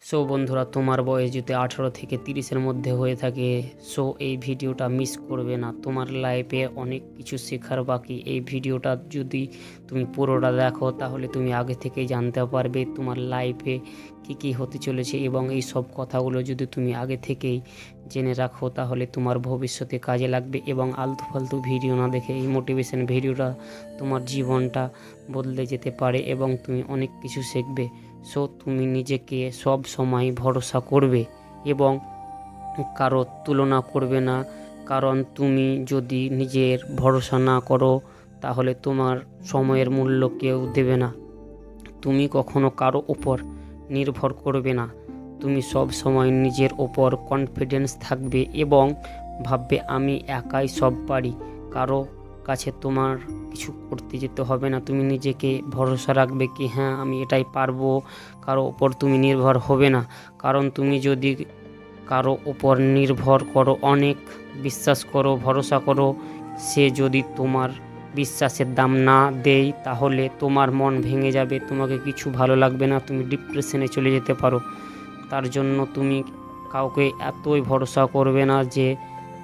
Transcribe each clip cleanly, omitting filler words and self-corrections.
So বন্ধুরা, তোমার বয়স যদি 18 থেকে 30-এর মধ্যে হয়ে থাকে, সো এই ভিডিওটা মিস করবে না। তোমার লাইফে অনেক কিছু শেখার বাকি। এই ভিডিওটা যদি তুমি পুরোটা দেখো তাহলে তুমি আগে থেকেই জানতে পারবে তোমার লাইফে কী হতে চলেছে, এবং এই সব কথাগুলো যদি তুমি আগে থেকেই জেনে রাখো তাহলে তোমার ভবিষ্যতে কাজে লাগবে। এবং আলতু ফালতু ভিডিও না দেখে এই মোটিভেশন ভিডিওটা তোমার জীবনটা বদলে যেতে পারে এবং তুমি অনেক কিছু শিখবে। সো তুমি নিজেকে সব সময় ভরসা করবে এবং কারো তুলনা করবে না, কারণ তুমি যদি নিজের ভরসা না করো তাহলে তোমার সময়ের মূল্য কেউ দেবে না। তুমি কখনো কারো উপর নির্ভর করবে না। তুমি সব সময় নিজের ওপর কনফিডেন্স থাকবে এবং ভাববে আমি একাই সব পারি। কারো কাছে তোমার কিছু করতে যেতে হবে না। তুমি নিজেকে ভরসা রাখবে কি হ্যাঁ আমি এটাই পারবো। কারো ওপর তুমি নির্ভর হবে না, কারণ তুমি যদি কারো ওপর নির্ভর করো, অনেক বিশ্বাস করো, ভরসা করো, সে যদি তোমার বিশ্বাসের দাম না দেয় তাহলে তোমার মন ভেঙে যাবে, তোমাকে কিছু ভালো লাগবে না, তুমি ডিপ্রেশনে চলে যেতে পারো। তার জন্য তুমি কাউকে এতই ভরসা করবে না যে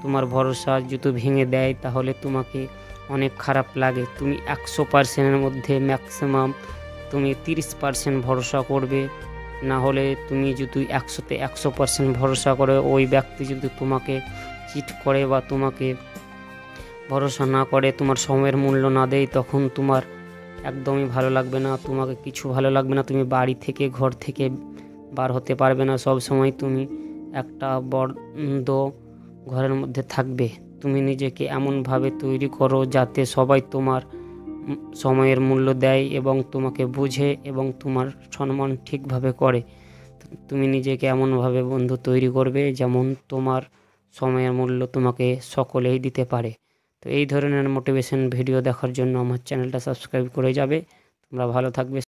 তোমার ভরসা যদি ভেঙে দেয় তাহলে তোমাকে অনেক খারাপ লাগে। তুমি 100%-এর মধ্যে ম্যাক্সিমাম তুমি 30% ভরসা করবে। না হলে তুমি যদি 100-তে 100% ভরসা করে ওই ব্যক্তি যদি তোমাকে চিট করে বা তোমাকে ভরসা না করে, তোমার সময়ের মূল্য না দেয়, তখন তোমার একদমই ভালো লাগবে না, তোমাকে কিছু ভালো লাগবে না। তুমি বাড়ি থেকে ঘর থেকে বার হতে পারবে না, সব সময় তুমি একটা বন্ধ ঘরের মধ্যে থাকবে। তুমি নিজেকে এমনভাবে তৈরি করো যাতে সবাই তোমার সময়ের মূল্য দেয় এবং তোমাকে বুঝে এবং তোমার সম্মান ঠিকভাবে করে। তুমি নিজেকে এমনভাবে বন্ধু তৈরি করবে যেমন তোমার সময়ের মূল্য তোমাকে সকলেই দিতে পারে। তো এই ধরনের মোটিভেশন ভিডিও দেখার জন্য আমার চ্যানেলটা সাবস্ক্রাইব করে যাবে। তোমরা ভালো থাকবে।